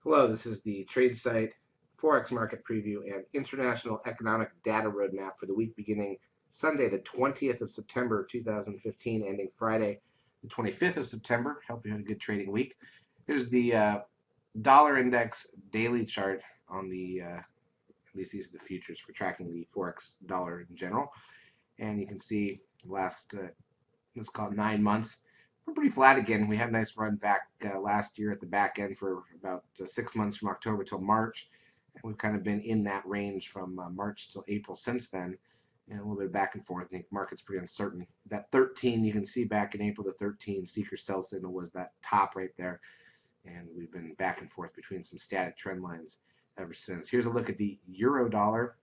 Hello, this is the trade site Forex market preview and international economic data roadmap for the week beginning Sunday, the 20th of September 2015, ending Friday, the 25th of September. Hope you had a good trading week. Here's the dollar index daily chart on at least these are the futures for tracking the Forex dollar in general. And you can see last, let's call it 9 months, we're pretty flat again. We had a nice run back last year at the back end for about 6 months from October till March. And we've kind of been in that range from March till April since then, and a little bit of back and forth. I think market's pretty uncertain. That 13 you can see back in April, the 13 seeker sell signal was that top right there, and we've been back and forth between some static trend lines ever since. Here's a look at the euro dollar.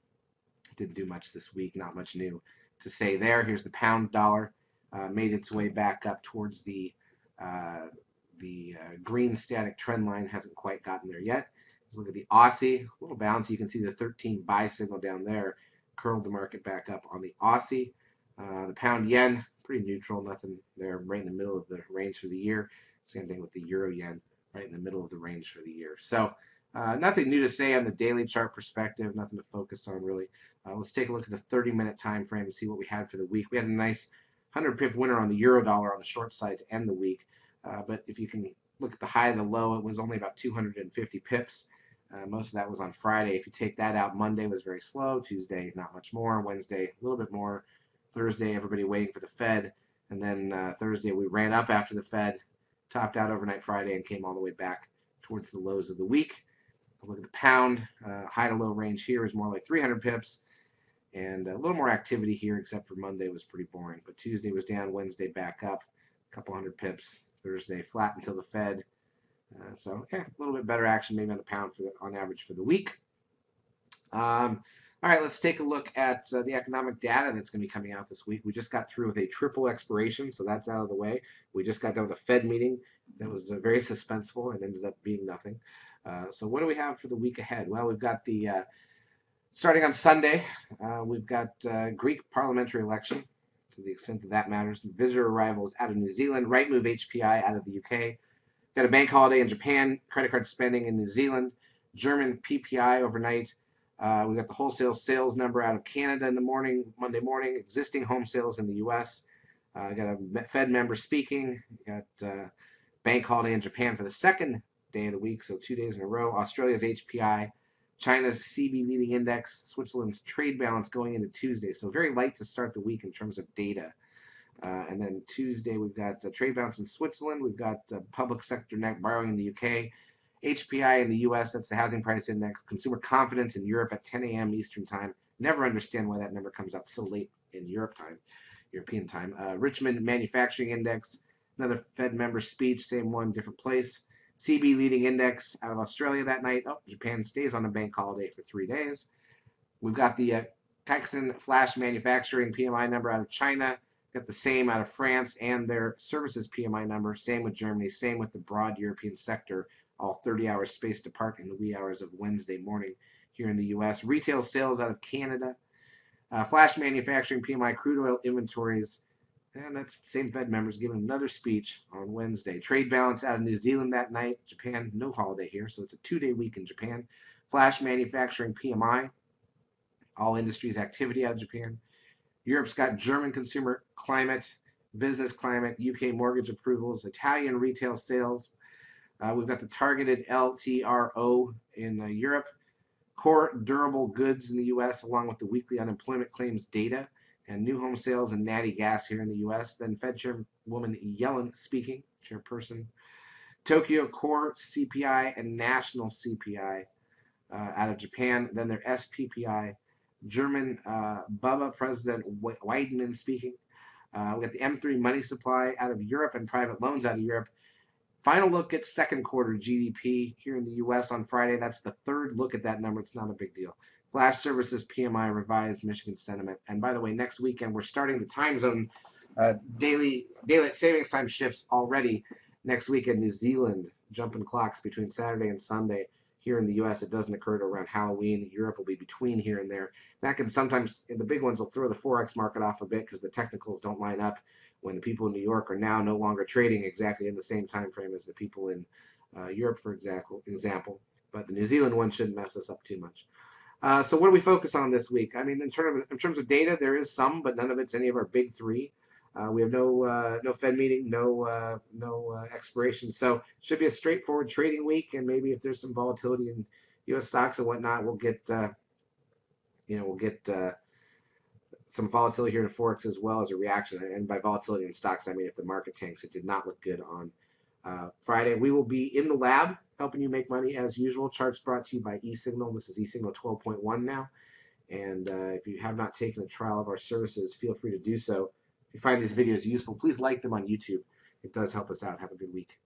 Didn't do much this week, not much new to say there. Here's the pound dollar. Made its way back up towards the green static trend line. Hasn't quite gotten there yet. Let's look at the Aussie. A little bouncy. You can see the 13 buy signal down there. Curled the market back up on the Aussie. The pound yen, pretty neutral. Nothing there. Right in the middle of the range for the year. Same thing with the euro yen. Right in the middle of the range for the year. So nothing new to say on the daily chart perspective. Nothing to focus on really. Let's take a look at the 30-minute time frame and see what we had for the week. We had a nice 100 pip winner on the euro dollar on the short side to end the week. But if you can look at the high and the low, it was only about 250 pips. Most of that was on Friday. If you take that out, Monday was very slow. Tuesday, not much more. Wednesday, a little bit more. Thursday, everybody waiting for the Fed. And then Thursday, we ran up after the Fed, topped out overnight Friday, and came all the way back towards the lows of the week. Look at the pound. High to low range here is more like 300 pips. And a little more activity here, except for Monday was pretty boring. But Tuesday was down, Wednesday back up, a couple hundred pips. Thursday flat until the Fed. A little bit better action maybe on the pound on average for the week. All right, let's take a look at the economic data that's going to be coming out this week. We just got through with a triple expiration, so that's out of the way. We just got done with a Fed meeting that was very suspenseful and ended up being nothing. So what do we have for the week ahead? Well, we've got the starting on Sunday, we've got Greek parliamentary election, to the extent that that matters. Visitor arrivals out of New Zealand, right move HPI out of the UK. Got a bank holiday in Japan, credit card spending in New Zealand, German PPI overnight. We got the wholesale sales number out of Canada in the morning, Monday morning, existing home sales in the US. Got a Fed member speaking. Got bank holiday in Japan for the second day of the week, so 2 days in a row. Australia's HPI, China's CB leading index, Switzerland's trade balance going into Tuesday. So very light to start the week in terms of data. And then Tuesday, we've got trade balance in Switzerland. We've got public sector net borrowing in the UK, HPI in the US, that's the housing price index, consumer confidence in Europe at 10 a.m. Eastern time. Never understand why that number comes out so late in European time. Richmond manufacturing index, another Fed member speech, same one, different place. CB leading index out of Australia that night. Oh, Japan stays on a bank holiday for 3 days. We've got the Kaixin flash manufacturing PMI number out of China. Got the same out of France and their services PMI number. Same with Germany. Same with the broad European sector. All 30 hours spaced apart in the wee hours of Wednesday morning here in the U.S. Retail sales out of Canada. Flash manufacturing PMI crude oil inventories. And that's same Fed members giving another speech on Wednesday. Trade balance out of New Zealand that night. Japan, no holiday here, so it's a 2-day week in Japan. Flash manufacturing PMI. All industries activity out of Japan. Europe's got German consumer climate, business climate, UK mortgage approvals, Italian retail sales. We've got the targeted LTRO in Europe, core durable goods in the US, along with the weekly unemployment claims data, and new home sales and natty gas here in the US. Then Fed Chairwoman Yellen speaking, chairperson. Tokyo core CPI and national CPI out of Japan. Then their SPPI. German Bubba President Weidmann speaking. We got the M3 money supply out of Europe and private loans out of Europe. Final look at second quarter GDP here in the U.S. on Friday. That's the third look at that number. It's not a big deal. Flash services PMI revised Michigan sentiment. And by the way, next weekend we're starting the time zone daylight savings time shifts already next week in New Zealand, jumping clocks between Saturday and Sunday. Here in the U.S., it doesn't occur to around Halloween. Europe will be between here and there. That can sometimes, the big ones will throw the Forex market off a bit because the technicals don't line up when the people in New York are now no longer trading exactly in the same time frame as the people in Europe, for example, but the New Zealand one shouldn't mess us up too much. So what do we focus on this week? I mean, in terms of data, there is some, but none of it's any of our big three. We have no Fed meeting, no expiration, so it should be a straightforward trading week. And maybe if there's some volatility in U.S. stocks and whatnot, we'll get some volatility here in Forex as well as a reaction. And by volatility in stocks, I mean if the market tanks. It did not look good on Friday. We will be in the lab helping you make money as usual. Charts brought to you by eSignal. This is eSignal 12.1 now. And if you have not taken a trial of our services, feel free to do so. If you find these videos useful, please like them on YouTube. It does help us out. Have a good week.